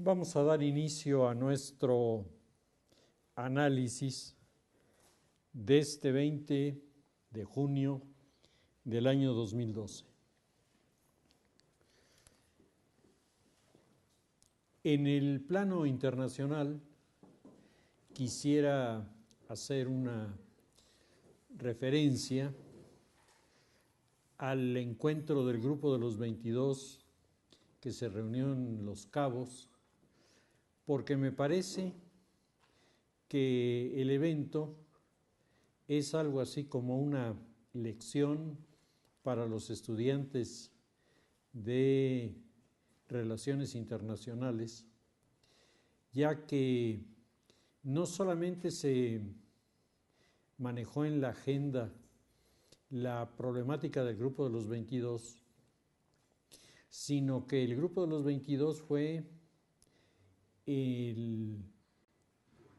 Vamos a dar inicio a nuestro análisis de este 20 de junio del año 2012. En el plano internacional quisiera hacer una referencia al encuentro del Grupo de los 22 que se reunió en Los Cabos, porque me parece que el evento es algo así como una lección para los estudiantes de Relaciones Internacionales, ya que no solamente se manejó en la agenda la problemática del Grupo de los 22, sino que el Grupo de los 22 fue el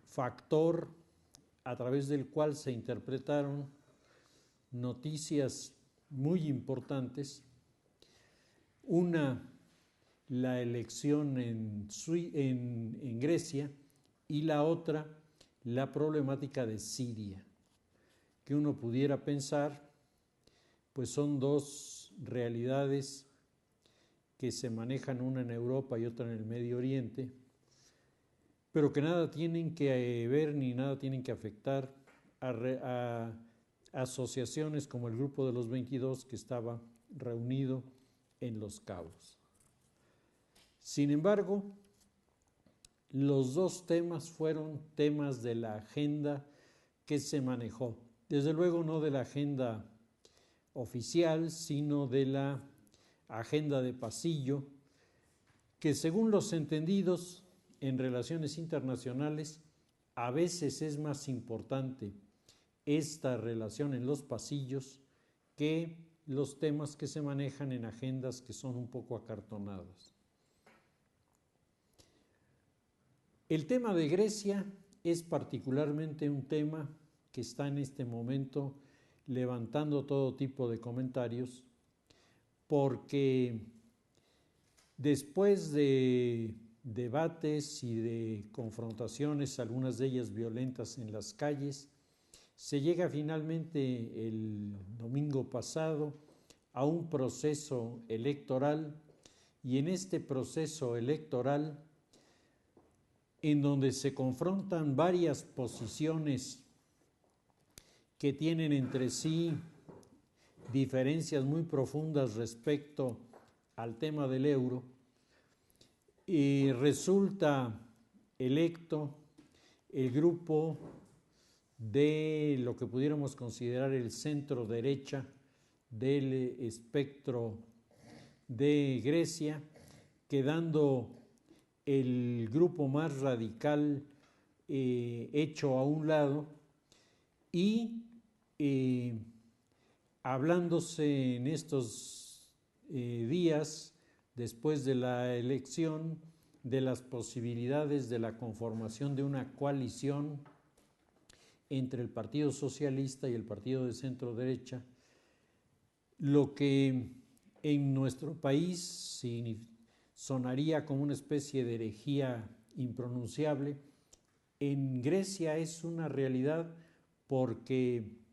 factor a través del cual se interpretaron noticias muy importantes. Una, la elección en Grecia, y la otra, la problemática de Siria, que uno pudiera pensar, pues son dos realidades que se manejan, una en Europa y otra en el Medio Oriente, pero que nada tienen que ver ni nada tienen que afectar a asociaciones como el Grupo de los 22 que estaba reunido en Los Cabos. Sin embargo, los dos temas fueron temas de la agenda que se manejó. Desde luego no de la agenda oficial, sino de la agenda de pasillo, que según los entendidos en relaciones internacionales, a veces es más importante esta relación en los pasillos que los temas que se manejan en agendas que son un poco acartonadas. El tema de Grecia es particularmente un tema que está en este momento levantando todo tipo de comentarios, porque después de debates y de confrontaciones, algunas de ellas violentas en las calles, se llega finalmente el domingo pasado a un proceso electoral, y en este proceso electoral, en donde se confrontan varias posiciones que tienen entre sí diferencias muy profundas respecto al tema del euro, y resulta electo el grupo de lo que pudiéramos considerar el centro derecha del espectro de Grecia, quedando el grupo más radical hecho a un lado y hablándose en estos días después de la elección de las posibilidades de la conformación de una coalición entre el Partido Socialista y el Partido de Centro Derecha, lo que en nuestro país sonaría como una especie de herejía impronunciable. En Grecia es una realidad, porque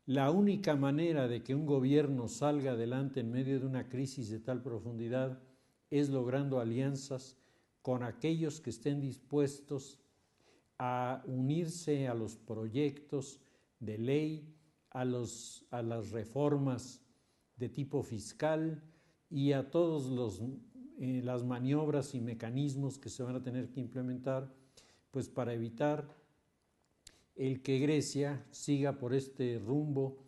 la única manera de que un gobierno salga adelante en medio de una crisis de tal profundidad es logrando alianzas con aquellos que estén dispuestos a unirse a los proyectos de ley, a las reformas de tipo fiscal y a todas las maniobras y mecanismos que se van a tener que implementar, pues para evitar el que Grecia siga por este rumbo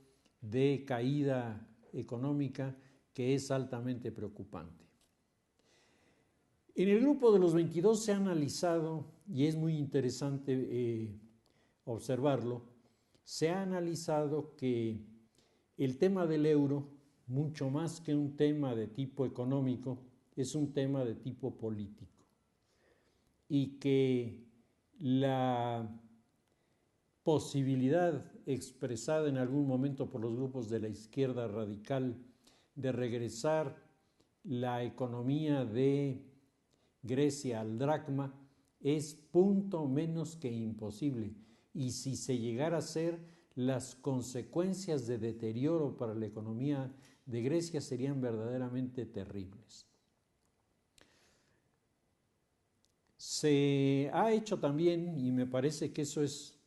de caída económica que es altamente preocupante. En el Grupo de los 22 se ha analizado, y es muy interesante observarlo, se ha analizado que el tema del euro, mucho más que un tema de tipo económico, es un tema de tipo político, y que la posibilidad expresada en algún momento por los grupos de la izquierda radical de regresar la economía de Grecia al dracma es punto menos que imposible. Y si se llegara a hacer, las consecuencias de deterioro para la economía de Grecia serían verdaderamente terribles. Se ha hecho también, y me parece que eso es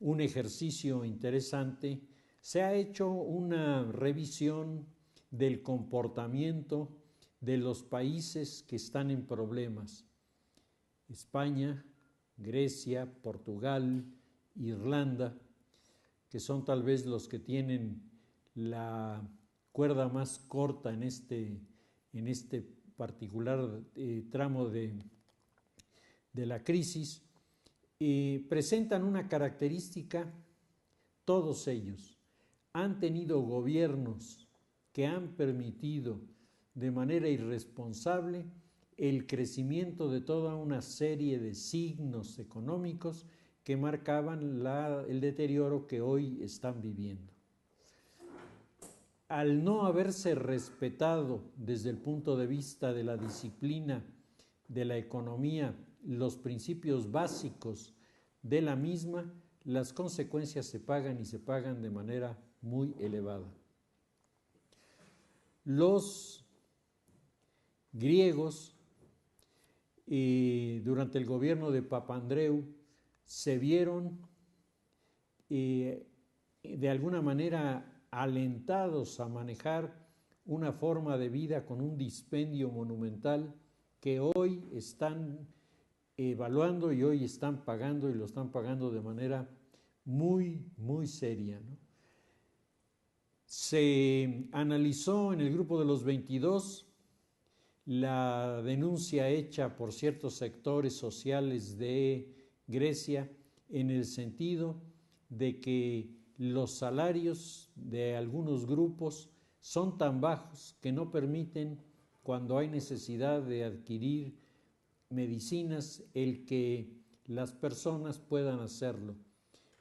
un ejercicio interesante, se ha hecho una revisión del comportamiento de los países que están en problemas. España, Grecia, Portugal, Irlanda, que son tal vez los que tienen la cuerda más corta en este particular tramo de la crisis, presentan una característica. Todos ellos han tenido gobiernos que han permitido de manera irresponsable el crecimiento de toda una serie de signos económicos que marcaban el deterioro que hoy están viviendo. Al no haberse respetado desde el punto de vista de la disciplina de la economía los principios básicos de la misma, las consecuencias se pagan y se pagan de manera muy elevada. Los griegos, durante el gobierno de Papandreou, se vieron de alguna manera alentados a manejar una forma de vida con un dispendio monumental que hoy están evaluando y hoy están pagando, y lo están pagando de manera muy, muy seria, ¿no? Se analizó en el grupo de los 22 la denuncia hecha por ciertos sectores sociales de Grecia en el sentido de que los salarios de algunos grupos son tan bajos que no permiten, cuando hay necesidad de adquirir medicinas, el que las personas puedan hacerlo,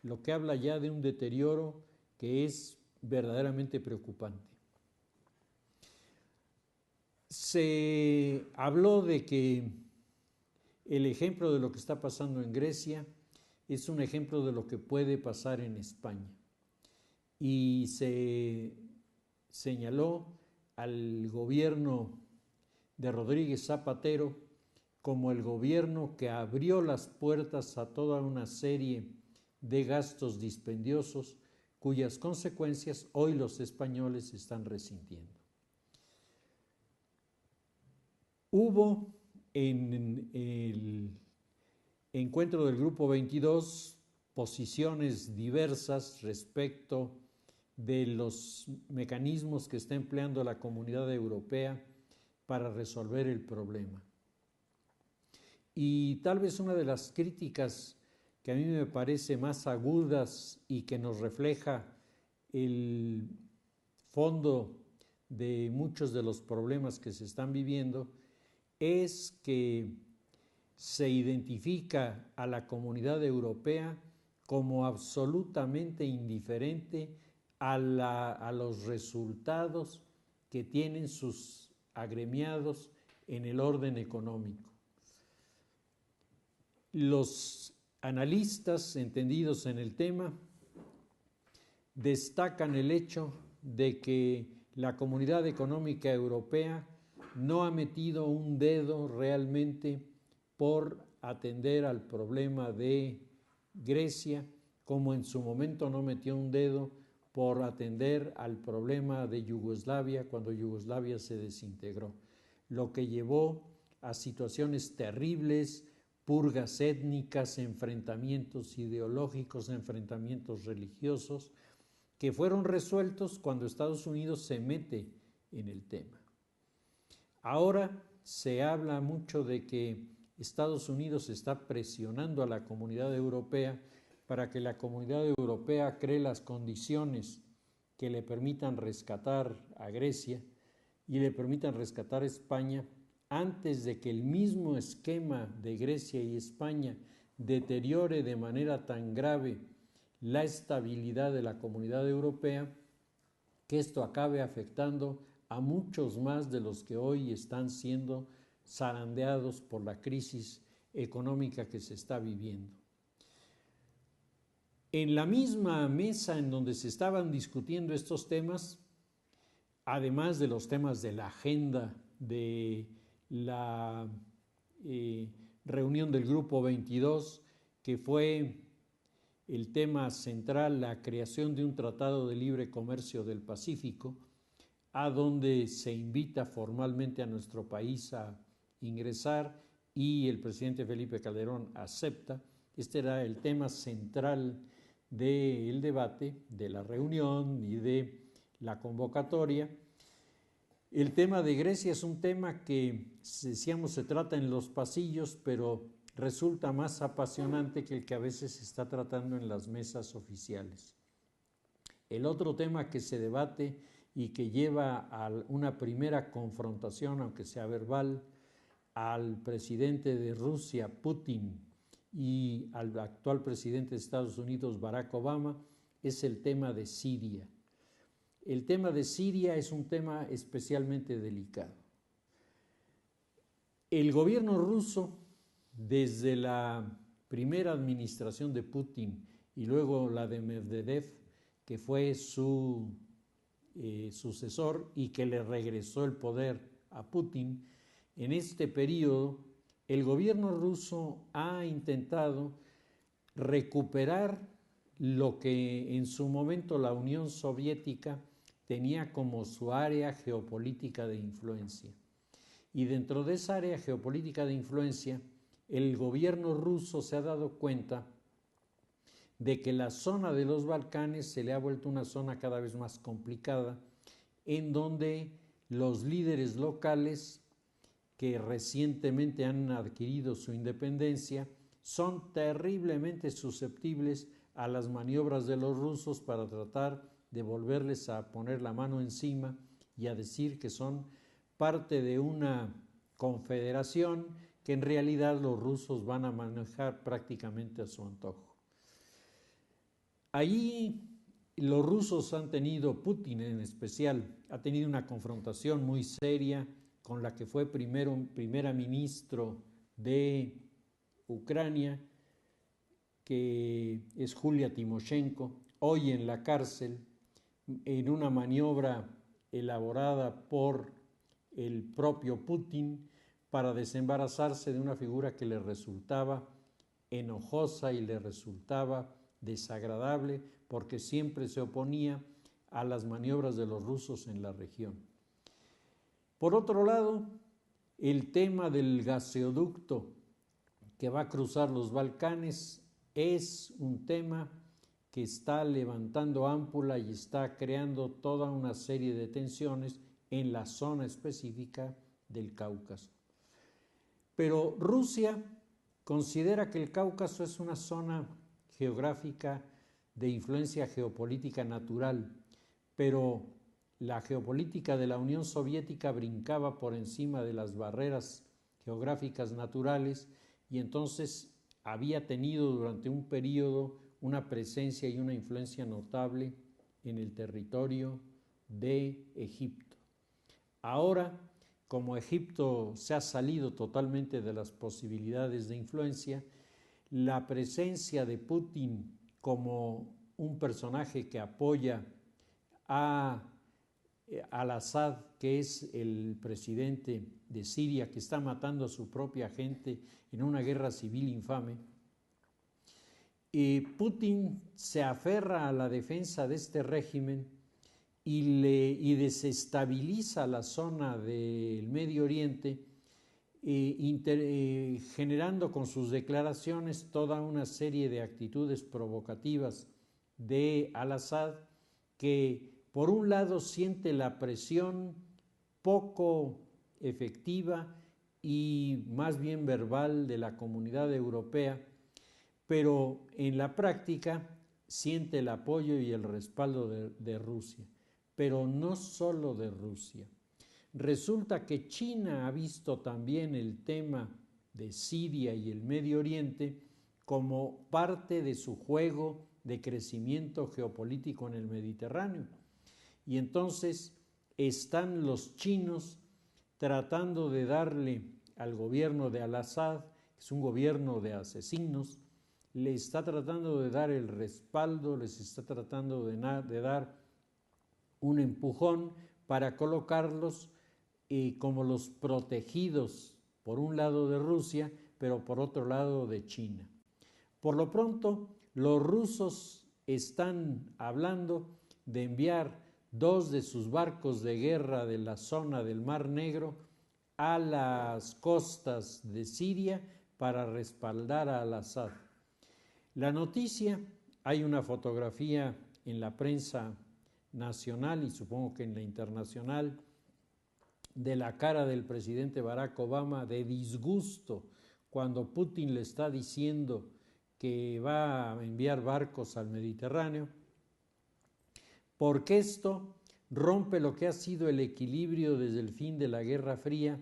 lo que habla ya de un deterioro que es verdaderamente preocupante. Se habló de que el ejemplo de lo que está pasando en Grecia es un ejemplo de lo que puede pasar en España, y se señaló al gobierno de Rodríguez Zapatero como el gobierno que abrió las puertas a toda una serie de gastos dispendiosos cuyas consecuencias hoy los españoles están resintiendo. Hubo en el encuentro del Grupo 22 posiciones diversas respecto de los mecanismos que está empleando la Comunidad Europea para resolver el problema. Y tal vez una de las críticas que a mí me parece más agudas y que nos refleja el fondo de muchos de los problemas que se están viviendo es que se identifica a la Comunidad Europea como absolutamente indiferente a los resultados que tienen sus agremiados en el orden económico. Los analistas entendidos en el tema destacan el hecho de que la Comunidad Económica Europea no ha metido un dedo realmente por atender al problema de Grecia, como en su momento no metió un dedo por atender al problema de Yugoslavia cuando Yugoslavia se desintegró, lo que llevó a situaciones terribles, purgas étnicas, enfrentamientos ideológicos, enfrentamientos religiosos, que fueron resueltos cuando Estados Unidos se mete en el tema. Ahora se habla mucho de que Estados Unidos está presionando a la Comunidad Europea para que la Comunidad Europea cree las condiciones que le permitan rescatar a Grecia y le permitan rescatar a España antes de que el mismo esquema de Grecia y España deteriore de manera tan grave la estabilidad de la Comunidad Europea, que esto acabe afectando a muchos más de los que hoy están siendo zarandeados por la crisis económica que se está viviendo. En la misma mesa en donde se estaban discutiendo estos temas, además de los temas de la agenda de la reunión del Grupo 22, que fue el tema central, la creación de un tratado de libre comercio del Pacífico, a donde se invita formalmente a nuestro país a ingresar y el presidente Felipe Calderón acepta. Este era el tema central del debate, de la reunión y de la convocatoria. El tema de Grecia es un tema que, decíamos, se trata en los pasillos, pero resulta más apasionante que el que a veces se está tratando en las mesas oficiales. El otro tema que se debate y que lleva a una primera confrontación, aunque sea verbal, al presidente de Rusia, Putin, y al actual presidente de Estados Unidos, Barack Obama, es el tema de Siria. El tema de Siria es un tema especialmente delicado. El gobierno ruso, desde la primera administración de Putin y luego la de Medvedev, que fue su sucesor y que le regresó el poder a Putin, en este periodo el gobierno ruso ha intentado recuperar lo que en su momento la Unión Soviética tenía como su área geopolítica de influencia. Y dentro de esa área geopolítica de influencia, el gobierno ruso se ha dado cuenta de que la zona de los Balcanes se le ha vuelto una zona cada vez más complicada, en donde los líderes locales que recientemente han adquirido su independencia son terriblemente susceptibles a las maniobras de los rusos para tratar de volverles a poner la mano encima y a decir que son parte de una confederación que en realidad los rusos van a manejar prácticamente a su antojo. Allí los rusos han tenido, Putin en especial, ha tenido una confrontación muy seria con la que fue primera ministro de Ucrania, que es Julia Timoshenko, hoy en la cárcel, en una maniobra elaborada por el propio Putin para desembarazarse de una figura que le resultaba enojosa y le resultaba desagradable porque siempre se oponía a las maniobras de los rusos en la región. Por otro lado, el tema del gaseoducto que va a cruzar los Balcanes es un tema que está levantando ámpula y está creando toda una serie de tensiones en la zona específica del Cáucaso. Pero Rusia considera que el Cáucaso es una zona geográfica de influencia geopolítica natural, pero la geopolítica de la Unión Soviética brincaba por encima de las barreras geográficas naturales y entonces había tenido durante un periodo una presencia y una influencia notable en el territorio de Egipto. Ahora, como Egipto se ha salido totalmente de las posibilidades de influencia, la presencia de Putin como un personaje que apoya al-Assad, que es el presidente de Siria, que está matando a su propia gente en una guerra civil infame, Putin se aferra a la defensa de este régimen y desestabiliza la zona del Medio Oriente, generando con sus declaraciones toda una serie de actitudes provocativas de al-Assad, que por un lado siente la presión poco efectiva y más bien verbal de la comunidad europea, pero en la práctica siente el apoyo y el respaldo de Rusia, pero no solo de Rusia. Resulta que China ha visto también el tema de Siria y el Medio Oriente como parte de su juego de crecimiento geopolítico en el Mediterráneo. Y entonces están los chinos tratando de darle al gobierno de Al-Assad, que es un gobierno de asesinos, le está tratando de dar el respaldo, les está tratando de dar un empujón para colocarlos como los protegidos, por un lado de Rusia, pero por otro lado de China. Por lo pronto, los rusos están hablando de enviar 2 de sus barcos de guerra de la zona del Mar Negro a las costas de Siria para respaldar a Al-Assad. La noticia, hay una fotografía en la prensa nacional y supongo que en la internacional, de la cara del presidente Barack Obama de disgusto cuando Putin le está diciendo que va a enviar barcos al Mediterráneo, porque esto rompe lo que ha sido el equilibrio desde el fin de la Guerra Fría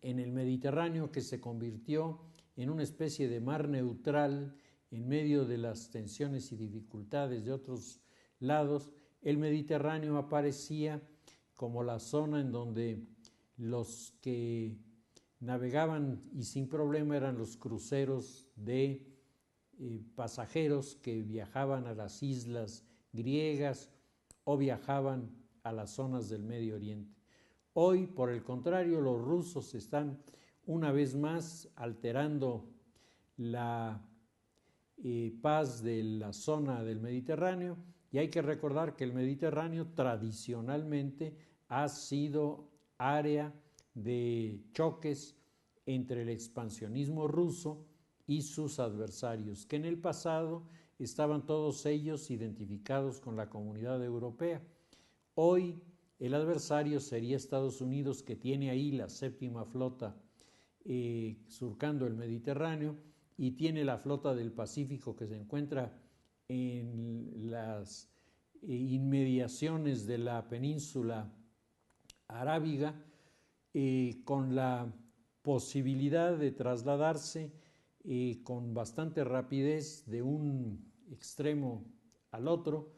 en el Mediterráneo, que se convirtió en una especie de mar neutral en medio de las tensiones y dificultades de otros lados. El Mediterráneo aparecía como la zona en donde los que navegaban y sin problema eran los cruceros de pasajeros que viajaban a las islas griegas o viajaban a las zonas del Medio Oriente. Hoy, por el contrario, los rusos están una vez más alterando la paz de la zona del Mediterráneo, y hay que recordar que el Mediterráneo tradicionalmente ha sido área de choques entre el expansionismo ruso y sus adversarios, que en el pasado estaban todos ellos identificados con la comunidad europea. Hoy el adversario sería Estados Unidos, que tiene ahí la 7ª flota surcando el Mediterráneo, y tiene la flota del Pacífico que se encuentra en las inmediaciones de la península arábiga, con la posibilidad de trasladarse con bastante rapidez de un extremo al otro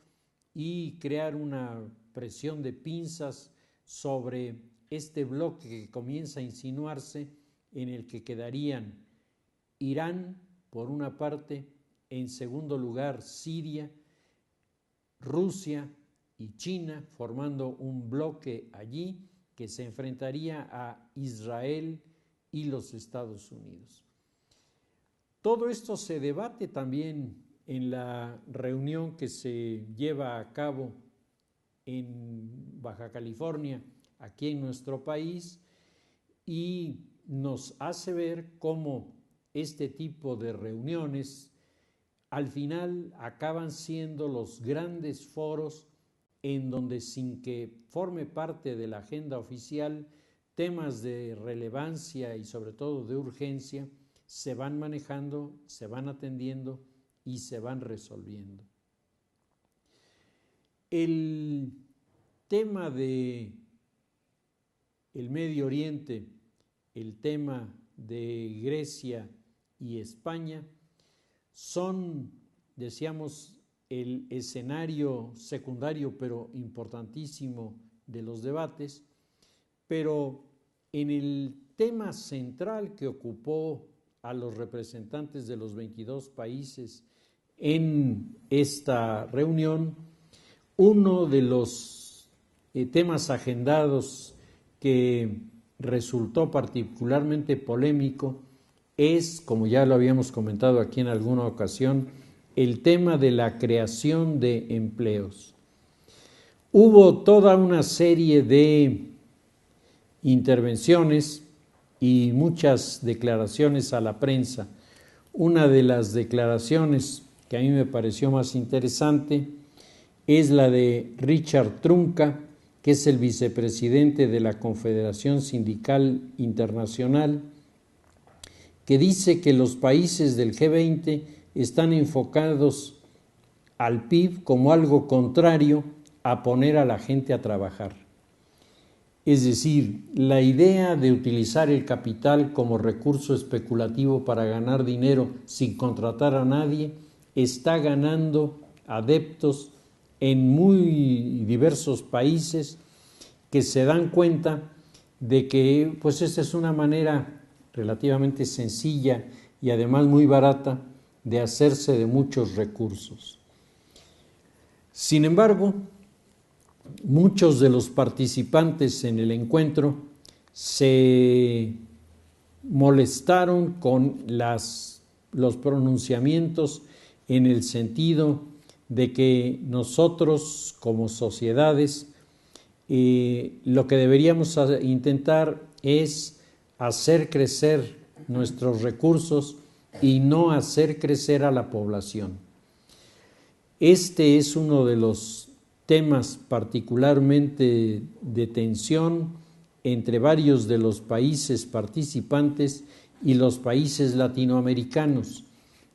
y crear una presión de pinzas sobre este bloque que comienza a insinuarse, en el que quedarían Irán por una parte, en segundo lugar Siria, Rusia y China, formando un bloque allí que se enfrentaría a Israel y los Estados Unidos. Todo esto se debate también en la reunión que se lleva a cabo en Baja California, aquí en nuestro país, y nos hace ver cómo este tipo de reuniones al final acaban siendo los grandes foros en donde, sin que forme parte de la agenda oficial, temas de relevancia y sobre todo de urgencia se van manejando, se van atendiendo y se van resolviendo. El tema de el Medio Oriente, el tema de Grecia y España son, decíamos, el escenario secundario pero importantísimo de los debates, pero en el tema central que ocupó a los representantes de los 22 países en esta reunión, uno de los temas agendados que resultó particularmente polémico es, como ya lo habíamos comentado aquí en alguna ocasión, el tema de la creación de empleos. Hubo toda una serie de intervenciones y muchas declaraciones a la prensa. Una de las declaraciones que a mí me pareció más interesante es la de Richard Trumka, que es el vicepresidente de la Confederación Sindical Internacional, que dice que los países del G20 están enfocados al PIB como algo contrario a poner a la gente a trabajar. Es decir, la idea de utilizar el capital como recurso especulativo para ganar dinero sin contratar a nadie está ganando adeptos en muy diversos países que se dan cuenta de que pues esta es una manera relativamente sencilla y además muy barata de hacerse de muchos recursos. Sin embargo, muchos de los participantes en el encuentro se molestaron con los pronunciamientos en el sentido de que nosotros como sociedades lo que deberíamos intentar es hacer crecer nuestros recursos y no hacer crecer a la población. Este es uno de los temas particularmente de tensión entre varios de los países participantes y los países latinoamericanos,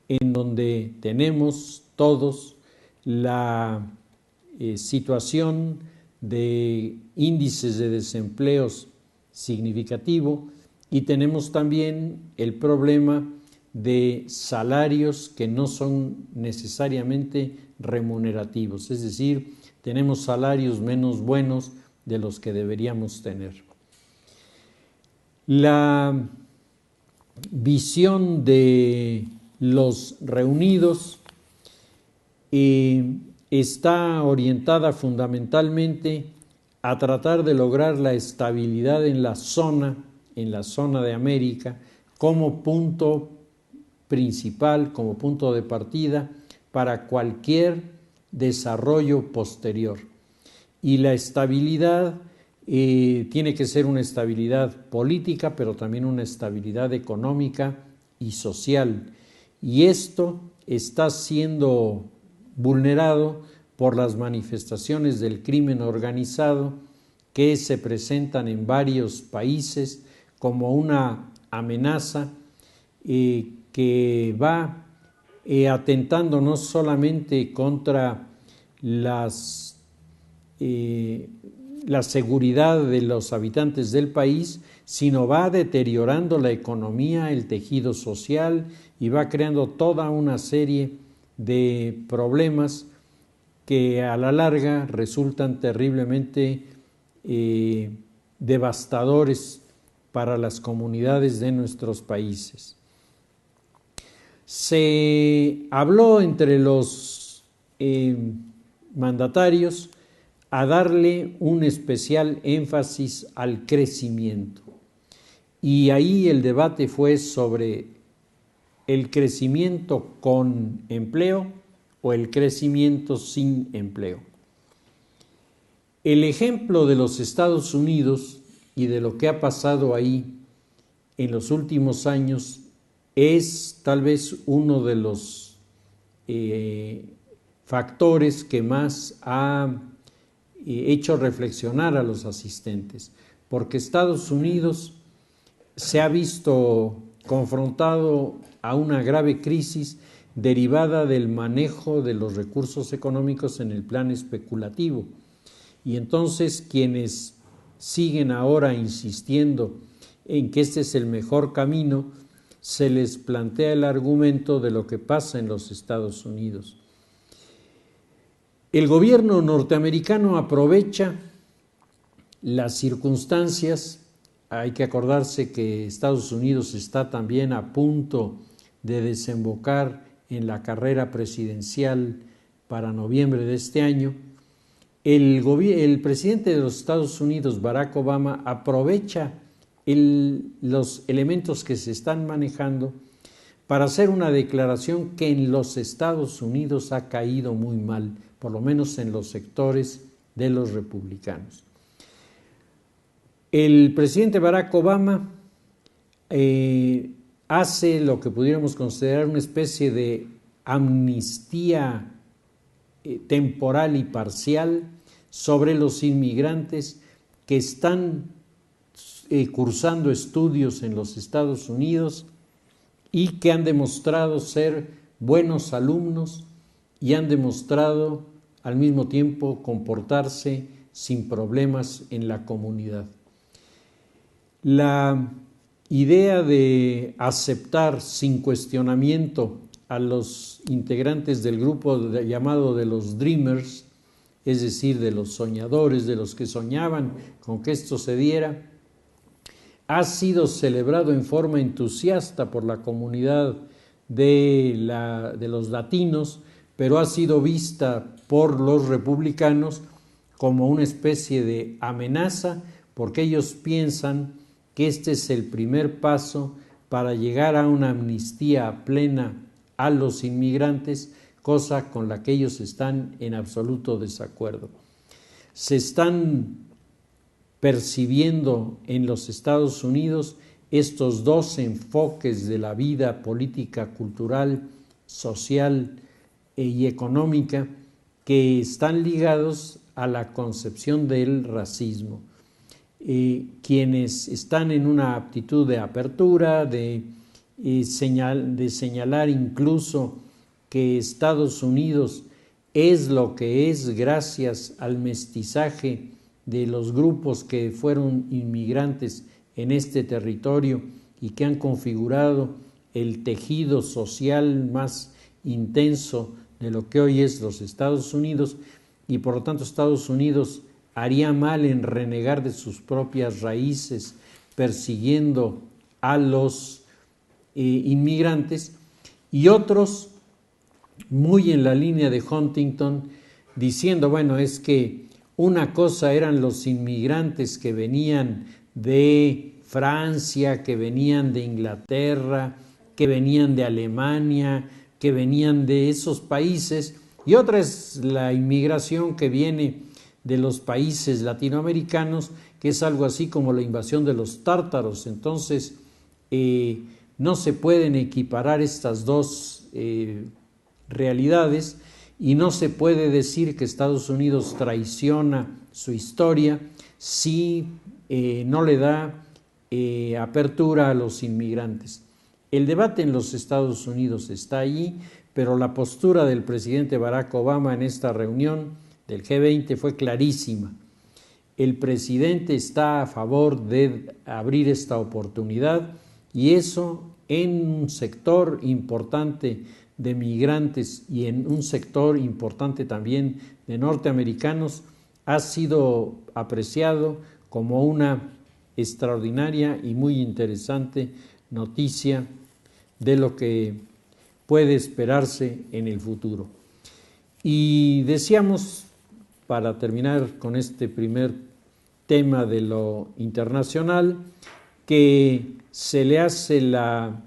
en donde tenemos todos la situación de índices de desempleo significativo y tenemos también el problema de salarios que no son necesariamente remunerativos, es decir, tenemos salarios menos buenos de los que deberíamos tener. La visión de los reunidos está orientada fundamentalmente a tratar de lograr la estabilidad en la zona de América, como punto principal, como punto de partida para cualquier desarrollo posterior. Y la estabilidad tiene que ser una estabilidad política, pero también una estabilidad económica y social. Y esto está siendo vulnerado por las manifestaciones del crimen organizado que se presentan en varios países como una amenaza que va atentando no solamente contra la seguridad de los habitantes del país, sino va deteriorando la economía, el tejido social y va creando toda una serie de problemas que a la larga resultan terriblemente devastadores para las comunidades de nuestros países. Se habló entre los mandatarios a darle un especial énfasis al crecimiento. Y ahí el debate fue sobre el crecimiento con empleo o el crecimiento sin empleo. El ejemplo de los Estados Unidos y de lo que ha pasado ahí en los últimos años es tal vez uno de los factores que más ha hecho reflexionar a los asistentes, porque Estados Unidos se ha visto confrontado a una grave crisis derivada del manejo de los recursos económicos en el plan especulativo. Y entonces quienes siguen ahora insistiendo en que este es el mejor camino, se les plantea el argumento de lo que pasa en los Estados Unidos. El gobierno norteamericano aprovecha las circunstancias. Hay que acordarse que Estados Unidos está también a punto de desembocar en la carrera presidencial para noviembre de este año. El presidente de los Estados Unidos, Barack Obama, aprovecha los elementos que se están manejando para hacer una declaración que en los Estados Unidos ha caído muy mal, por lo menos en los sectores de los republicanos. El presidente Barack Obama hace lo que pudiéramos considerar una especie de amnistía temporal y parcial sobre los inmigrantes que están cursando estudios en los Estados Unidos y que han demostrado ser buenos alumnos y han demostrado al mismo tiempo comportarse sin problemas en la comunidad. La idea de aceptar sin cuestionamiento a los integrantes del grupo llamado de los Dreamers, es decir, de los soñadores, de los que soñaban con que esto se diera, ha sido celebrado en forma entusiasta por la comunidad de los latinos, pero ha sido vista por los republicanos como una especie de amenaza, porque ellos piensan que este es el primer paso para llegar a una amnistía plena a los inmigrantes, cosa con la que ellos están en absoluto desacuerdo. Se están percibiendo en los Estados Unidos estos dos enfoques de la vida política, cultural, social y económica que están ligados a la concepción del racismo. Quienes están en una actitud de apertura, de señalar incluso que Estados Unidos es lo que es gracias al mestizaje de los grupos que fueron inmigrantes en este territorio y que han configurado el tejido social más intenso de lo que hoy es los Estados Unidos, y por lo tanto Estados Unidos haría mal en renegar de sus propias raíces, persiguiendo a los inmigrantes, y otros muy en la línea de Huntington, diciendo, bueno, es que una cosa eran los inmigrantes que venían de Francia, que venían de Inglaterra, que venían de Alemania, que venían de esos países, y otra es la inmigración que viene de los países latinoamericanos, que es algo así como la invasión de los tártaros. Entonces, no se pueden equiparar estas dos realidades, y no se puede decir que Estados Unidos traiciona su historia si no le da apertura a los inmigrantes. El debate en los Estados Unidos está allí, pero la postura del presidente Barack Obama en esta reunión del G20 fue clarísima. El presidente está a favor de abrir esta oportunidad, y eso en un sector importante de migrantes y en un sector importante también de norteamericanos ha sido apreciado como una extraordinaria y muy interesante noticia de lo que puede esperarse en el futuro. Y decíamos, para terminar con este primer tema de lo internacional, que se le hace la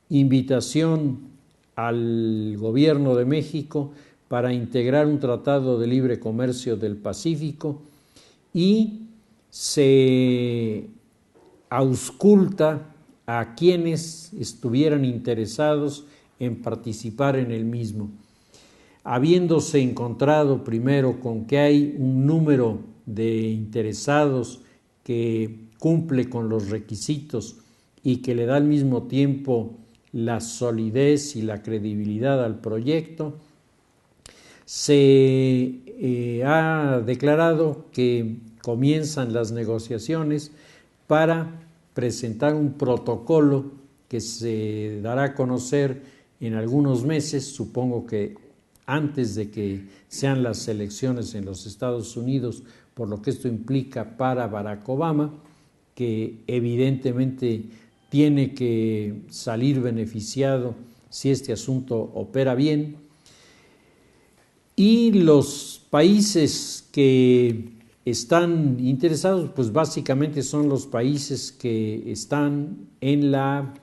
invitación al gobierno de México para integrar un tratado de libre comercio del Pacífico, y se ausculta a quienes estuvieran interesados en participar en el mismo. Habiéndose encontrado primero con que hay un número de interesados que cumple con los requisitos y que le da al mismo tiempo la solidez y la credibilidad al proyecto, se ha declarado que comienzan las negociaciones para presentar un protocolo que se dará a conocer en algunos meses, supongo que antes de que sean las elecciones en los Estados Unidos, por lo que esto implica para Barack Obama, que evidentemente tiene que salir beneficiado si este asunto opera bien. Y los países que están interesados, pues básicamente son los países que están en la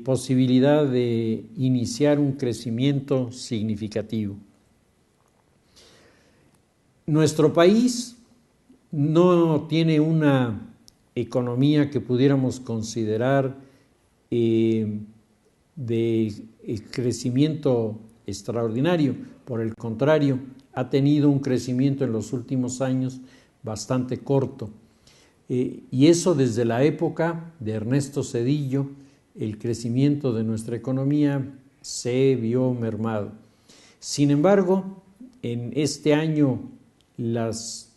posibilidad de iniciar un crecimiento significativo. Nuestro país no tiene una economía que pudiéramos considerar de crecimiento extraordinario. Por el contrario, ha tenido un crecimiento en los últimos años bastante corto. Y eso desde la época de Ernesto Zedillo, el crecimiento de nuestra economía se vio mermado. Sin embargo, en este año las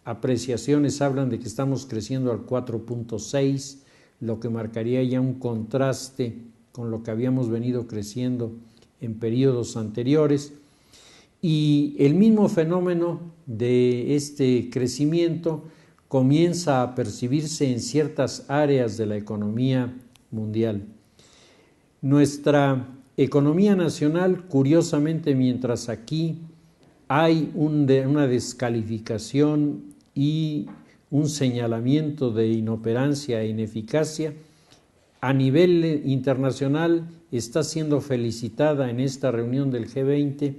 apreciaciones hablan de que estamos creciendo al 4.6, lo que marcaría ya un contraste con lo que habíamos venido creciendo en periodos anteriores. Y el mismo fenómeno de este crecimiento comienza a percibirse en ciertas áreas de la economía mundial. Nuestra economía nacional, curiosamente, mientras aquí hay una descalificación y un señalamiento de inoperancia e ineficacia, a nivel internacional está siendo felicitada en esta reunión del G20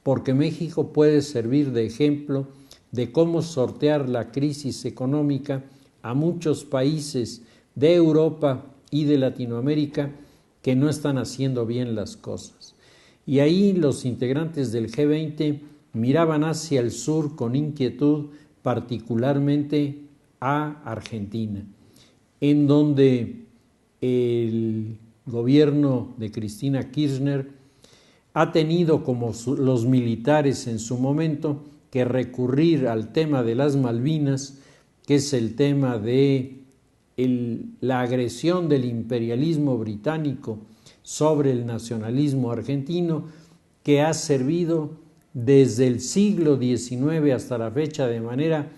porque México puede servir de ejemplo de cómo sortear la crisis económica a muchos países de Europa y de Latinoamérica que no están haciendo bien las cosas. Y ahí los integrantes del G20 miraban hacia el sur con inquietud, particularmente a Argentina, en donde el gobierno de Cristina Kirchner ha tenido, como los militares en su momento, que recurrir al tema de las Malvinas, que es el tema de la agresión del imperialismo británico sobre el nacionalismo argentino, que ha servido desde el siglo XIX hasta la fecha de manera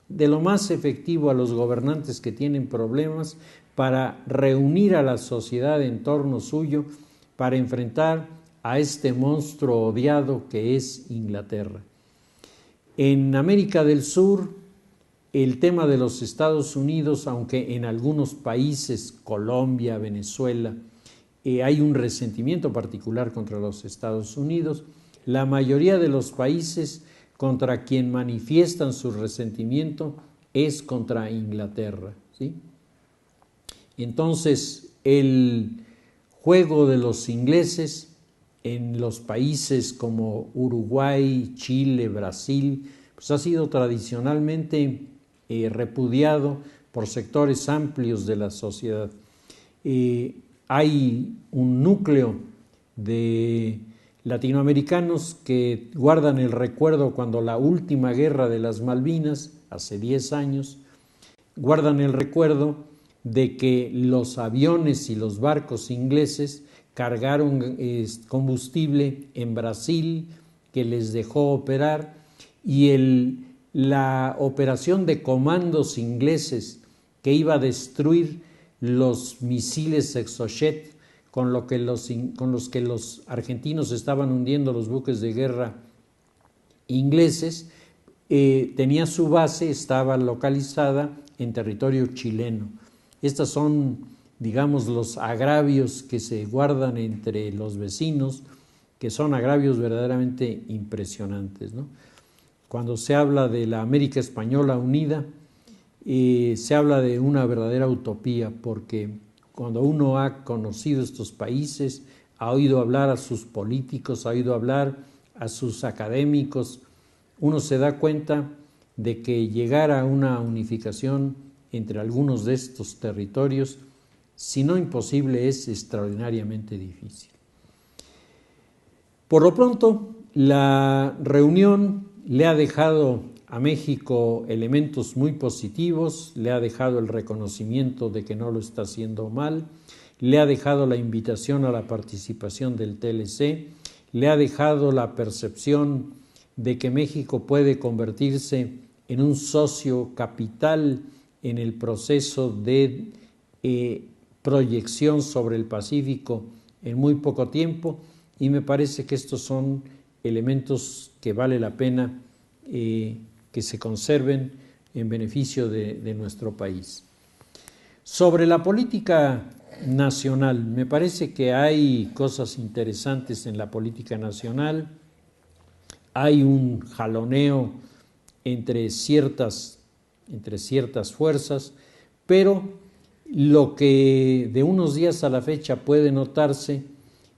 de lo más efectivo a los gobernantes que tienen problemas para reunir a la sociedad en torno suyo para enfrentar a este monstruo odiado que es Inglaterra. En América del Sur, el tema de los Estados Unidos, aunque en algunos países, Colombia, Venezuela, hay un resentimiento particular contra los Estados Unidos, la mayoría de los países contra quien manifiestan su resentimiento es contra Inglaterra, ¿sí? Entonces, el juego de los ingleses en los países como Uruguay, Chile, Brasil, pues ha sido tradicionalmente repudiado por sectores amplios de la sociedad. Hay un núcleo de latinoamericanos que guardan el recuerdo cuando la última guerra de las Malvinas, hace 10 años, guardan el recuerdo de que los aviones y los barcos ingleses cargaron combustible en Brasil, que les dejó operar, y la operación de comandos ingleses que iba a destruir los misiles Exocet con los que los argentinos estaban hundiendo los buques de guerra ingleses, tenía su base, estaba localizada en territorio chileno. Estas son, digamos, los agravios que se guardan entre los vecinos, que son agravios verdaderamente impresionantes, ¿no? Cuando se habla de la América Española unida, se habla de una verdadera utopía, porque cuando uno ha conocido estos países, ha oído hablar a sus políticos, ha oído hablar a sus académicos, uno se da cuenta de que llegar a una unificación entre algunos de estos territorios, si no imposible, es extraordinariamente difícil. Por lo pronto, la reunión le ha dejado a México elementos muy positivos, le ha dejado el reconocimiento de que no lo está haciendo mal, le ha dejado la invitación a la participación del TLC, le ha dejado la percepción de que México puede convertirse en un socio capital en el proceso de proyección sobre el Pacífico en muy poco tiempo, y me parece que estos son elementos que vale la pena que se conserven en beneficio de nuestro país. Sobre la política nacional, me parece que hay cosas interesantes en la política nacional, hay un jaloneo entre ciertas fuerzas, pero lo que de unos días a la fecha puede notarse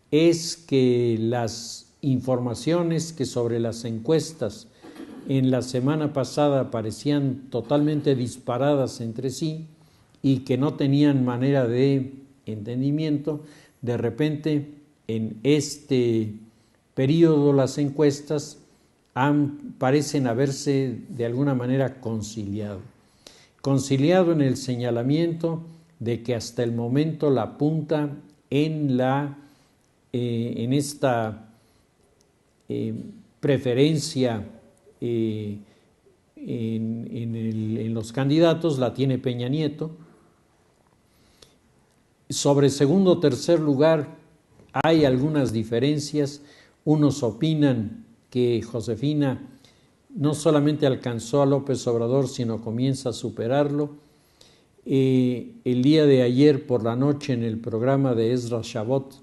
es que las informaciones que sobre las encuestas en la semana pasada parecían totalmente disparadas entre sí y que no tenían manera de entendimiento, de repente en este periodo las encuestas parecen haberse de alguna manera conciliado en el señalamiento de que hasta el momento la punta en esta preferencia en los candidatos la tiene Peña Nieto. Sobre segundo o tercer lugar hay algunas diferencias. Unos opinan que Josefina no solamente alcanzó a López Obrador, sino comienza a superarlo. El día de ayer por la noche en el programa de Ezra Shabot,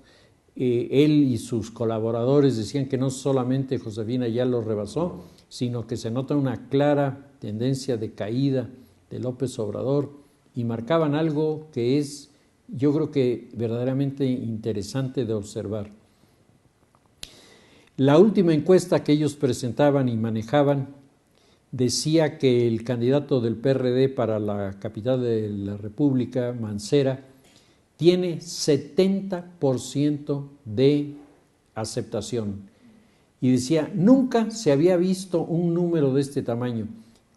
él y sus colaboradores decían que no solamente Josefina ya lo rebasó, sino que se nota una clara tendencia de caída de López Obrador, y marcaban algo que es, yo creo que verdaderamente interesante de observar. La última encuesta que ellos presentaban y manejaban decía que el candidato del PRD para la capital de la República, Mancera, tiene 70% de aceptación. Y decía, nunca se había visto un número de este tamaño.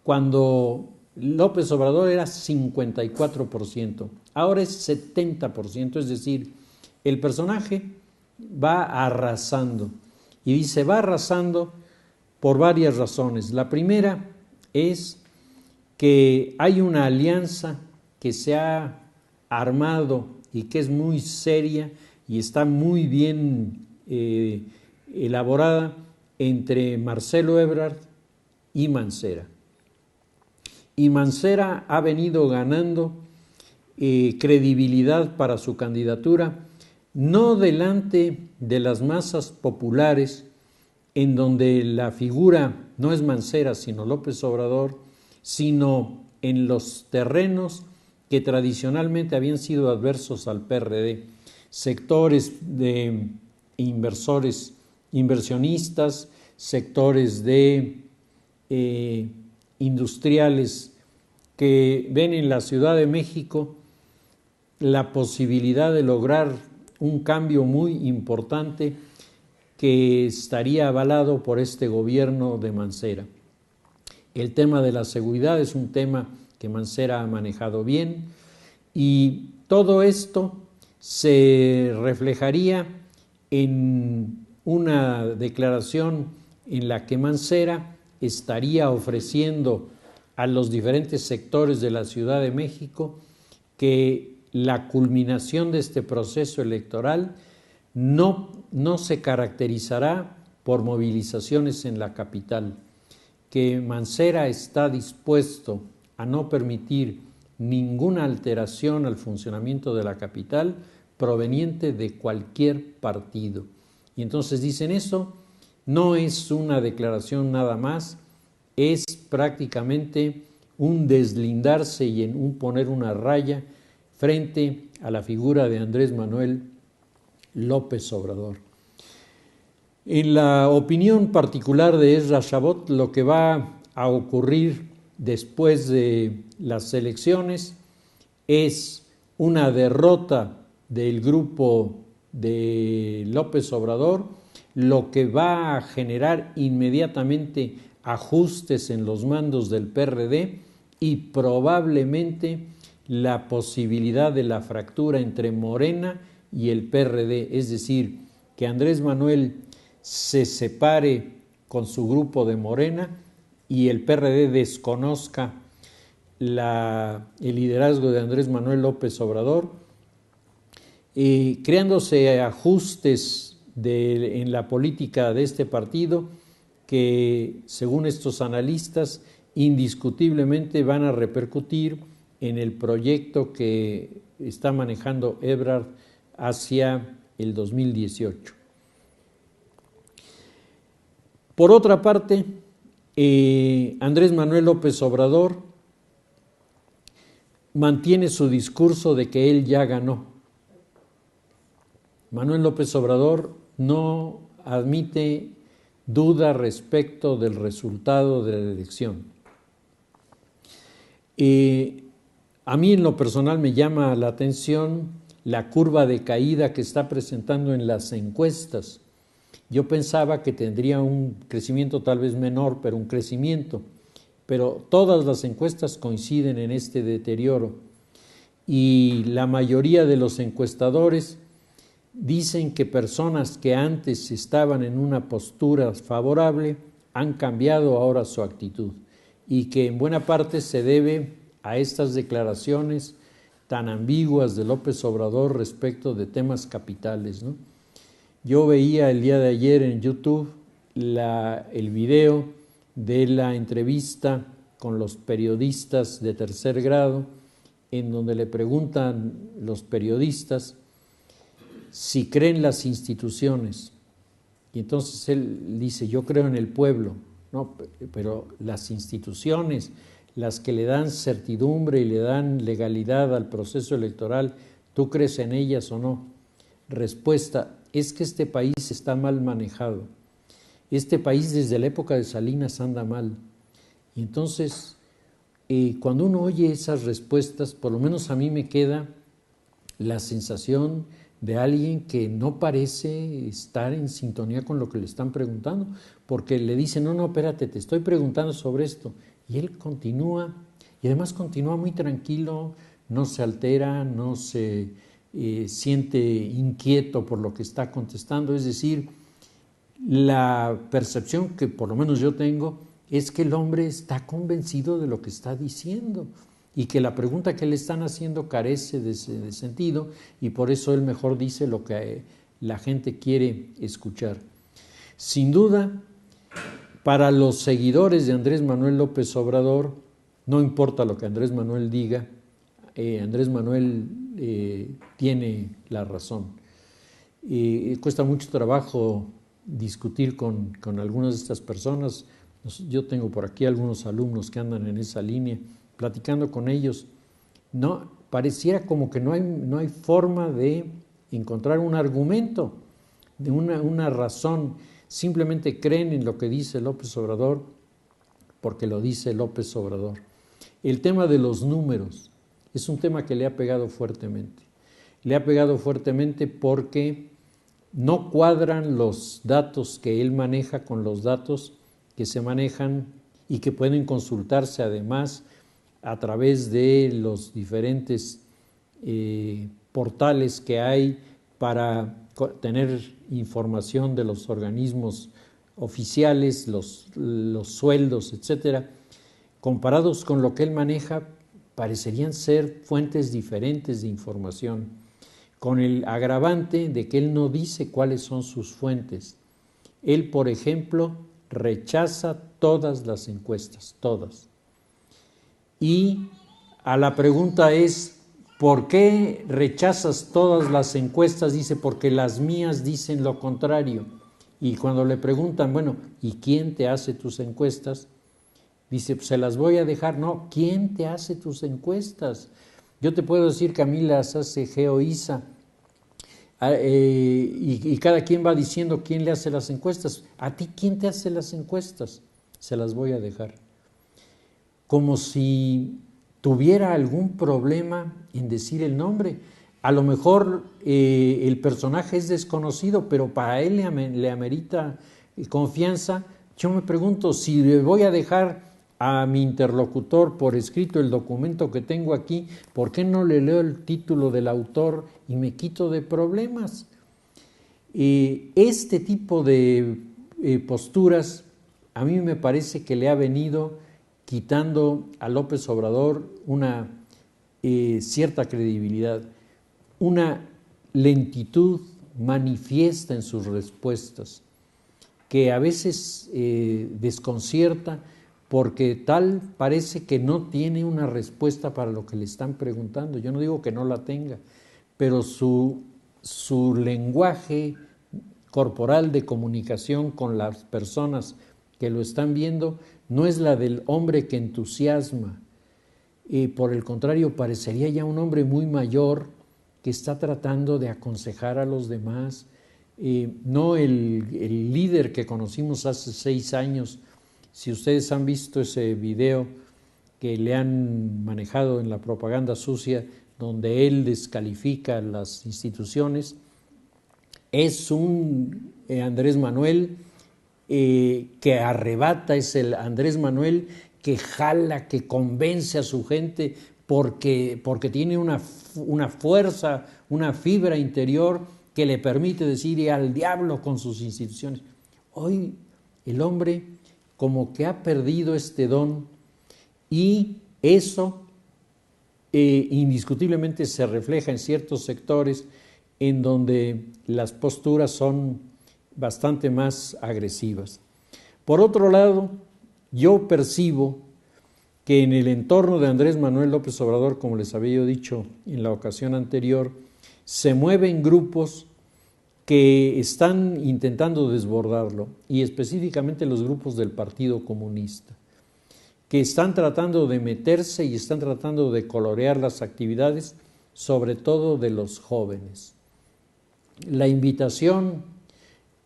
Cuando López Obrador era 54%, ahora es 70%, es decir, el personaje va arrasando. Y dice, va arrasando por varias razones. La primera es que hay una alianza que se ha armado y que es muy seria y está muy bien elaborada entre Marcelo Ebrard y Mancera. Y Mancera ha venido ganando credibilidad para su candidatura, no delante de las masas populares, en donde la figura no es Mancera, sino López Obrador, sino en los terrenos que tradicionalmente habían sido adversos al PRD, sectores de inversionistas, sectores de industriales que ven en la Ciudad de México la posibilidad de lograr un cambio muy importante que estaría avalado por este gobierno de Mancera. El tema de la seguridad es un tema que Mancera ha manejado bien, y todo esto se reflejaría en una declaración en la que Mancera estaría ofreciendo a los diferentes sectores de la Ciudad de México que la culminación de este proceso electoral no se caracterizará por movilizaciones en la capital, que Mancera está dispuesto a no permitir ninguna alteración al funcionamiento de la capital proveniente de cualquier partido. Y entonces dicen, eso no es una declaración nada más, es prácticamente un deslindarse y un poner una raya frente a la figura de Andrés Manuel López Obrador. En la opinión particular de Ezra Shabot, lo que va a ocurrir después de las elecciones es una derrota del grupo de López Obrador, lo que va a generar inmediatamente ajustes en los mandos del PRD y probablemente la posibilidad de la fractura entre Morena y el PRD, es decir, que Andrés Manuel se separe con su grupo de Morena y el PRD desconozca el liderazgo de Andrés Manuel López Obrador, creándose ajustes en la política de este partido que, según estos analistas, indiscutiblemente van a repercutir en el proyecto que está manejando Ebrard hacia el 2018. Por otra parte, Andrés Manuel López Obrador mantiene su discurso de que él ya ganó. Manuel López Obrador no admite duda respecto del resultado de la elección. A mí en lo personal me llama la atención la curva de caída que está presentando en las encuestas. Yo pensaba que tendría un crecimiento tal vez menor, pero un crecimiento. Pero todas las encuestas coinciden en este deterioro. Y la mayoría de los encuestadores dicen que personas que antes estaban en una postura favorable han cambiado ahora su actitud. y que en buena parte se debe a estas declaraciones tan ambiguas de López Obrador respecto de temas capitales, ¿no? Yo veía el día de ayer en YouTube el video de la entrevista con los periodistas de tercer grado, en donde le preguntan los periodistas si creen las instituciones. Y entonces él dice, yo creo en el pueblo. No, pero las instituciones, las que le dan certidumbre y le dan legalidad al proceso electoral, ¿tú crees en ellas o no? Respuesta, es que este país está mal manejado. Este país desde la época de Salinas anda mal. Y entonces, cuando uno oye esas respuestas, por lo menos a mí me queda la sensación de alguien que no parece estar en sintonía con lo que le están preguntando, porque le dicen, no, espérate, te estoy preguntando sobre esto. Y él continúa, y además continúa muy tranquilo, no se altera, no se siente inquieto por lo que está contestando. Es decir, la percepción que por lo menos yo tengo es que el hombre está convencido de lo que está diciendo y que la pregunta que le están haciendo carece de sentido y por eso él mejor dice lo que la gente quiere escuchar. Sin duda, para los seguidores de Andrés Manuel López Obrador, no importa lo que Andrés Manuel diga, Andrés Manuel tiene la razón. Cuesta mucho trabajo discutir con algunas de estas personas. Yo tengo por aquí algunos alumnos que andan en esa línea, platicando con ellos. No, pareciera como que no hay forma de encontrar un argumento, de una razón. Simplemente creen en lo que dice López Obrador porque lo dice López Obrador. El tema de los números es un tema que le ha pegado fuertemente. Le ha pegado fuertemente porque no cuadran los datos que él maneja con los datos que se manejan y que pueden consultarse además a través de los diferentes portales que hay para tener información de los organismos oficiales, los sueldos, etcétera. Comparados con lo que él maneja, parecerían ser fuentes diferentes de información, con el agravante de que él no dice cuáles son sus fuentes. Él, por ejemplo, rechaza todas las encuestas, todas. Y a la pregunta es, ¿por qué rechazas todas las encuestas? Dice, porque las mías dicen lo contrario. Y cuando le preguntan, bueno, ¿y quién te hace tus encuestas? Dice, pues se las voy a dejar. No, ¿quién te hace tus encuestas? Yo te puedo decir que a mí las hace GeoISA y cada quien va diciendo quién le hace las encuestas. ¿A ti quién te hace las encuestas? Se las voy a dejar. Como si tuviera algún problema en decir el nombre. A lo mejor el personaje es desconocido, pero para él le amerita confianza. Yo me pregunto, si le voy a dejar a mi interlocutor por escrito el documento que tengo aquí, ¿por qué no le leo el título del autor y me quito de problemas? Este tipo de posturas a mí me parece que le ha venido quitando a López Obrador una cierta credibilidad, una lentitud manifiesta en sus respuestas, que a veces desconcierta porque tal parece que no tiene una respuesta para lo que le están preguntando. Yo no digo que no la tenga, pero su lenguaje corporal de comunicación con las personas que lo están viendo no es la del hombre que entusiasma. Por el contrario, parecería ya un hombre muy mayor que está tratando de aconsejar a los demás. No el líder que conocimos hace 6 años. Si ustedes han visto ese video que le han manejado en la propaganda sucia, donde él descalifica las instituciones, es un Andrés Manuel que arrebata, es el Andrés Manuel que jala, que convence a su gente porque tiene una fuerza, una fibra interior que le permite decir y al diablo con sus instituciones. Hoy el hombre como que ha perdido este don y eso indiscutiblemente se refleja en ciertos sectores en donde las posturas son bastante más agresivas. Por otro lado, yo percibo que en el entorno de Andrés Manuel López Obrador, como les había dicho en la ocasión anterior, se mueven grupos que están intentando desbordarlo, y específicamente los grupos del Partido Comunista, que están tratando de meterse y están tratando de colorear las actividades, sobre todo de los jóvenes. La invitación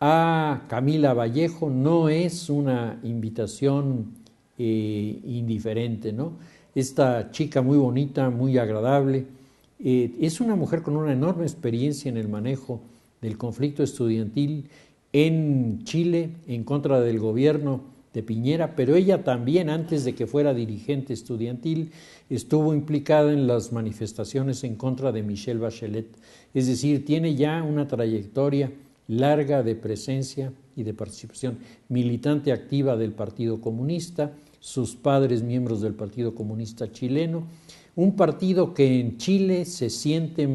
a Camila Vallejo no es una invitación indiferente, ¿no? Esta chica muy bonita, muy agradable, es una mujer con una enorme experiencia en el manejo del conflicto estudiantil en Chile en contra del gobierno de Piñera, pero ella también, antes de que fuera dirigente estudiantil, estuvo implicada en las manifestaciones en contra de Michelle Bachelet. Es decir, tiene ya una trayectoria larga de presencia y de participación, militante activa del Partido Comunista, sus padres miembros del Partido Comunista chileno, un partido que en Chile se siente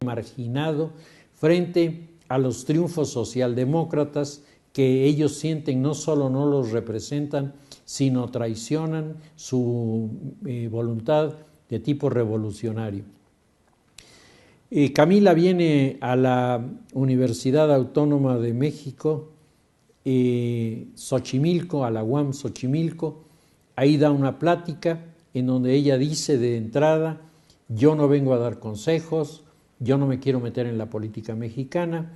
marginado frente a los triunfos socialdemócratas, que ellos sienten no solo no los representan, sino traicionan su voluntad de tipo revolucionario. Camila viene a la Universidad Autónoma de México, Xochimilco, a la UAM Xochimilco. Ahí da una plática en donde ella dice de entrada: yo no vengo a dar consejos, yo no me quiero meter en la política mexicana,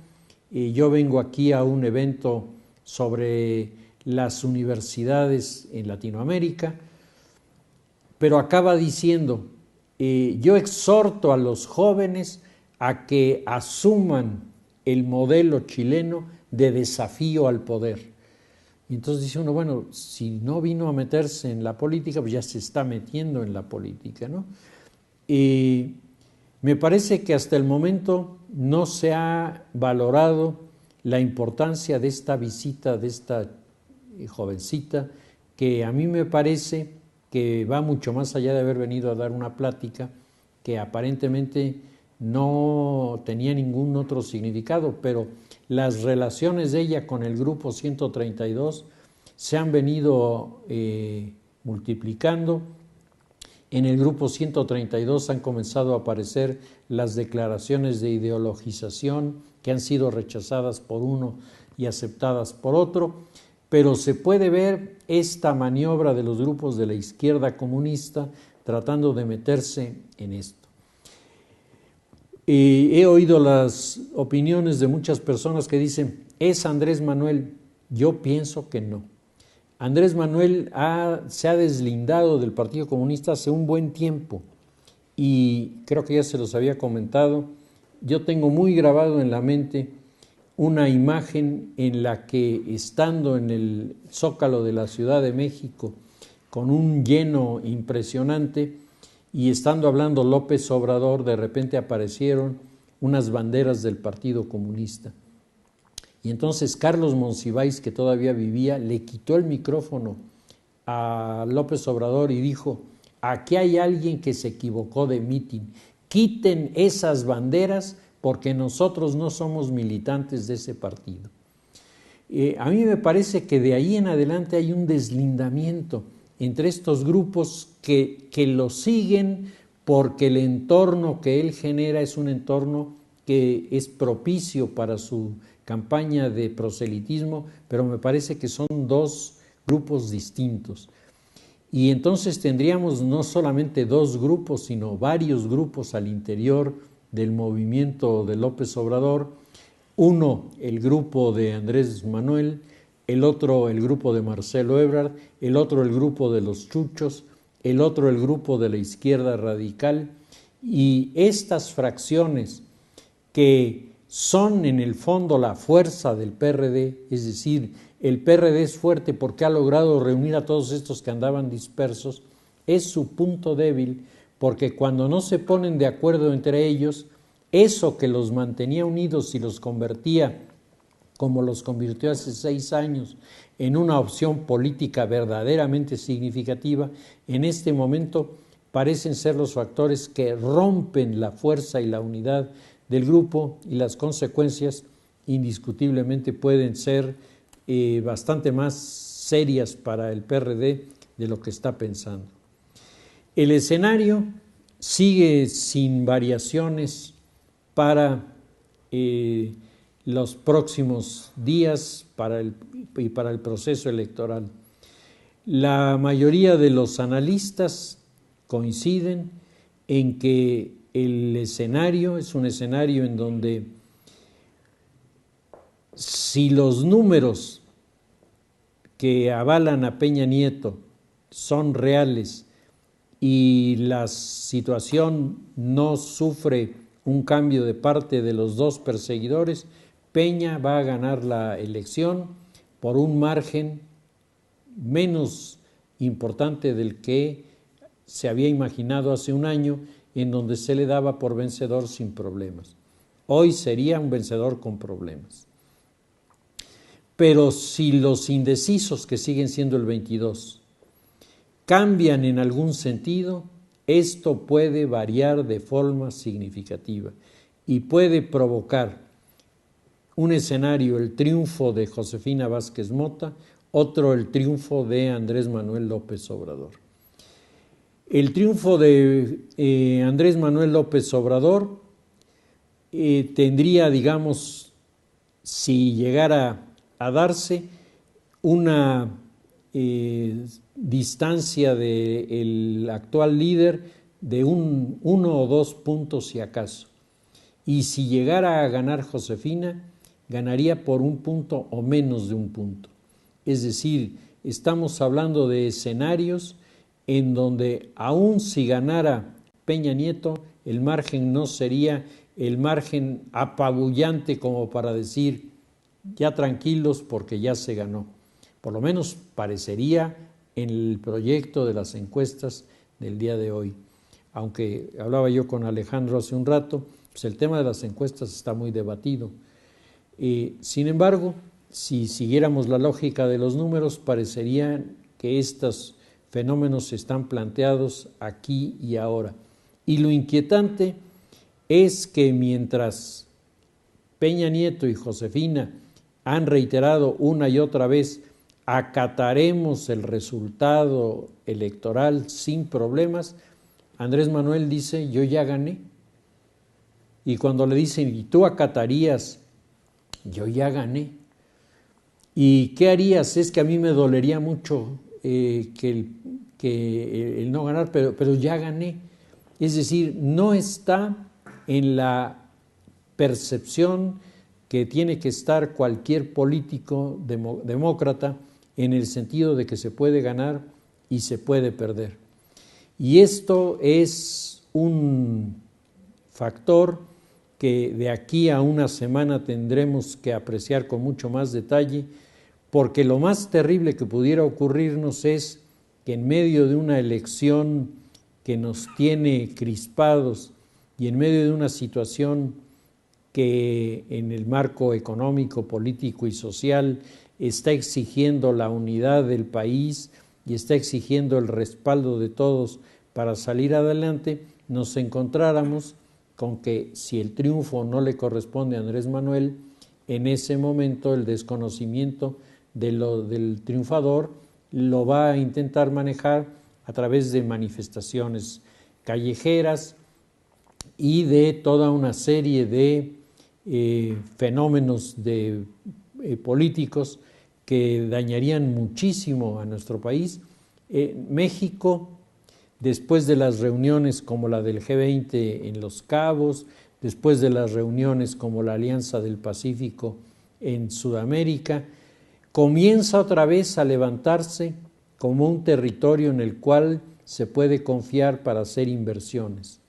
yo vengo aquí a un evento sobre las universidades en Latinoamérica, pero acaba diciendo: yo exhorto a los jóvenes a que asuman el modelo chileno de desafío al poder. Y entonces dice uno, bueno, si no vino a meterse en la política, pues ya se está metiendo en la política, ¿no? Y me parece que hasta el momento no se ha valorado la importancia de esta visita de esta jovencita, que a mí me parece que va mucho más allá de haber venido a dar una plática que aparentemente no tenía ningún otro significado, pero las relaciones de ella con el grupo 132 se han venido multiplicando. En el grupo 132 han comenzado a aparecer las declaraciones de ideologización que han sido rechazadas por uno y aceptadas por otro, pero se puede ver esta maniobra de los grupos de la izquierda comunista tratando de meterse en esto. He oído las opiniones de muchas personas que dicen, ¿es Andrés Manuel? Yo pienso que no. Andrés Manuel se ha deslindado del Partido Comunista hace un buen tiempo, y creo que ya se los había comentado. Yo tengo muy grabado en la mente una imagen en la que, estando en el Zócalo de la Ciudad de México con un lleno impresionante y estando hablando López Obrador, de repente aparecieron unas banderas del Partido Comunista. Y entonces Carlos Monsiváis, que todavía vivía, le quitó el micrófono a López Obrador y dijo: aquí hay alguien que se equivocó de mitin, quiten esas banderas porque nosotros no somos militantes de ese partido. A mí me parece que de ahí en adelante hay un deslindamiento entre estos grupos que lo siguen porque el entorno que él genera es un entorno que es propicio para su campaña de proselitismo, pero me parece que son dos grupos distintos. Y entonces tendríamos no solamente dos grupos, sino varios grupos al interior del movimiento de López Obrador. Uno, el grupo de Andrés Manuel; el otro, el grupo de Marcelo Ebrard; el otro, el grupo de los chuchos; el otro, el grupo de la izquierda radical. Y estas fracciones, que son en el fondo la fuerza del PRD, es decir, el PRD es fuerte porque ha logrado reunir a todos estos que andaban dispersos, es su punto débil, porque cuando no se ponen de acuerdo entre ellos, eso que los mantenía unidos y los convertía como los convirtió hace 6 años en una opción política verdaderamente significativa, en este momento parecen ser los factores que rompen la fuerza y la unidad del grupo, y las consecuencias indiscutiblemente pueden ser bastante más serias para el PRD de lo que está pensando. El escenario sigue sin variaciones para los próximos días y para el proceso electoral. La mayoría de los analistas coinciden en que el escenario es un escenario en donde, si los números que avalan a Peña Nieto son reales y la situación no sufre un cambio de parte de los dos perseguidores, Peña va a ganar la elección por un margen menos importante del que se había imaginado hace un año, en donde se le daba por vencedor sin problemas. Hoy sería un vencedor con problemas. Pero si los indecisos, que siguen siendo el 22, cambian en algún sentido, esto puede variar de forma significativa y puede provocar un escenario, el triunfo de Josefina Vázquez Mota, otro el triunfo de Andrés Manuel López Obrador. El triunfo de Andrés Manuel López Obrador tendría, digamos, si llegara a darse, una distancia del actual líder de 1 o 2 puntos si acaso. Y si llegara a ganar Josefina, ganaría por 1 punto o menos de 1 punto. Es decir, estamos hablando de escenarios en donde, aun si ganara Peña Nieto, el margen no sería el margen apabullante como para decir ya tranquilos porque ya se ganó. Por lo menos parecería en el proyecto de las encuestas del día de hoy. Aunque hablaba yo con Alejandro hace un rato, pues el tema de las encuestas está muy debatido. Sin embargo, si siguiéramos la lógica de los números, parecería que estos fenómenos están planteados aquí y ahora. Y lo inquietante es que mientras Peña Nieto y Josefina han reiterado una y otra vez, acataremos el resultado electoral sin problemas, Andrés Manuel dice, yo ya gané. Y cuando le dicen, ¿y tú acatarías? Yo ya gané. ¿Y qué harías? Es que a mí me dolería mucho el no ganar, pero ya gané. Es decir, no está en la percepción que tiene que estar cualquier político demócrata, en el sentido de que se puede ganar y se puede perder. Y esto es un factor que de aquí a una semana tendremos que apreciar con mucho más detalle, porque lo más terrible que pudiera ocurrirnos es que en medio de una elección que nos tiene crispados y en medio de una situación que en el marco económico, político y social está exigiendo la unidad del país y está exigiendo el respaldo de todos para salir adelante, nos encontráramos con que si el triunfo no le corresponde a Andrés Manuel, en ese momento el desconocimiento del triunfador lo va a intentar manejar a través de manifestaciones callejeras y de toda una serie de fenómenos políticos que dañarían muchísimo a nuestro país. México, después de las reuniones como la del G20 en Los Cabos, después de las reuniones como la Alianza del Pacífico en Sudamérica, comienza otra vez a levantarse como un territorio en el cual se puede confiar para hacer inversiones.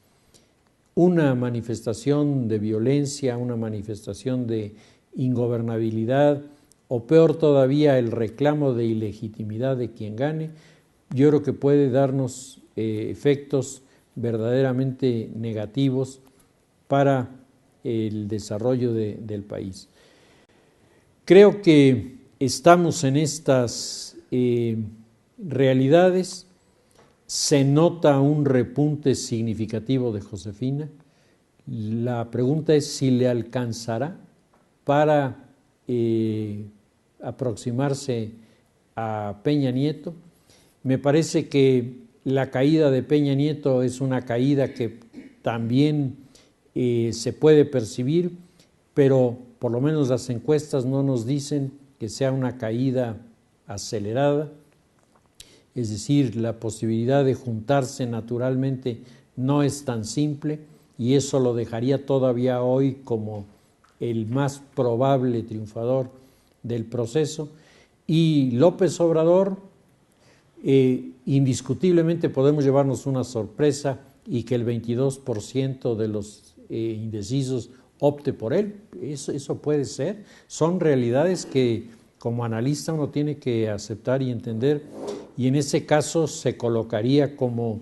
Una manifestación de violencia, una manifestación de ingobernabilidad, o peor todavía, el reclamo de ilegitimidad de quien gane, yo creo que puede darnos efectos verdaderamente negativos para el desarrollo del país. Creo que estamos en estas realidades. Se nota un repunte significativo de Josefina. La pregunta es si le alcanzará para aproximarse a Peña Nieto. Me parece que la caída de Peña Nieto es una caída que también se puede percibir, pero por lo menos las encuestas no nos dicen que sea una caída acelerada. Es decir, la posibilidad de juntarse naturalmente no es tan simple y eso lo dejaría todavía hoy como el más probable triunfador del proceso. Y López Obrador, indiscutiblemente podemos llevarnos una sorpresa y que el 22% de los indecisos opte por él. Eso puede ser. Son realidades que como analista uno tiene que aceptar y entender, y en ese caso se colocaría como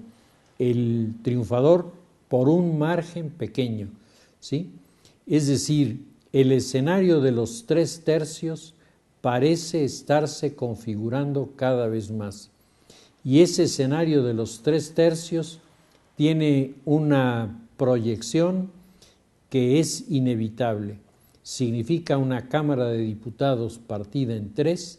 el triunfador por un margen pequeño, ¿sí? Es decir, el escenario de los 3/3 parece estarse configurando cada vez más. Y ese escenario de los 3/3 tiene una proyección que es inevitable. Significa una Cámara de Diputados partida en 3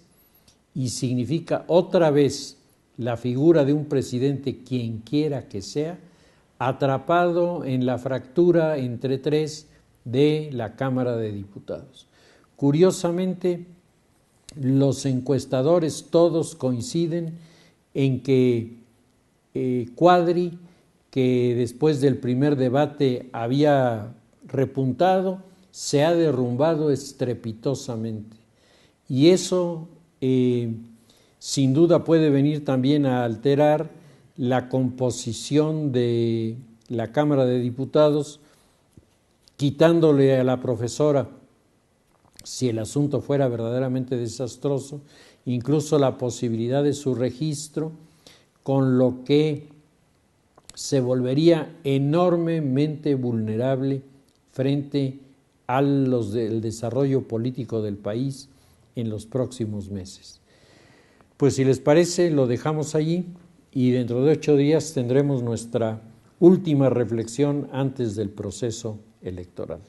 y significa otra vez la figura de un presidente, quien quiera que sea, atrapado en la fractura entre 3 de la Cámara de Diputados. Curiosamente, los encuestadores todos coinciden en que Cuadri, que después del primer debate había repuntado, se ha derrumbado estrepitosamente. Y eso sin duda puede venir también a alterar la composición de la Cámara de Diputados, quitándole a la profesora, si el asunto fuera verdaderamente desastroso, incluso la posibilidad de su registro, con lo que se volvería enormemente vulnerable frente al desarrollo político del país en los próximos meses. Pues si les parece, lo dejamos allí y dentro de 8 días tendremos nuestra última reflexión antes del proceso electoral.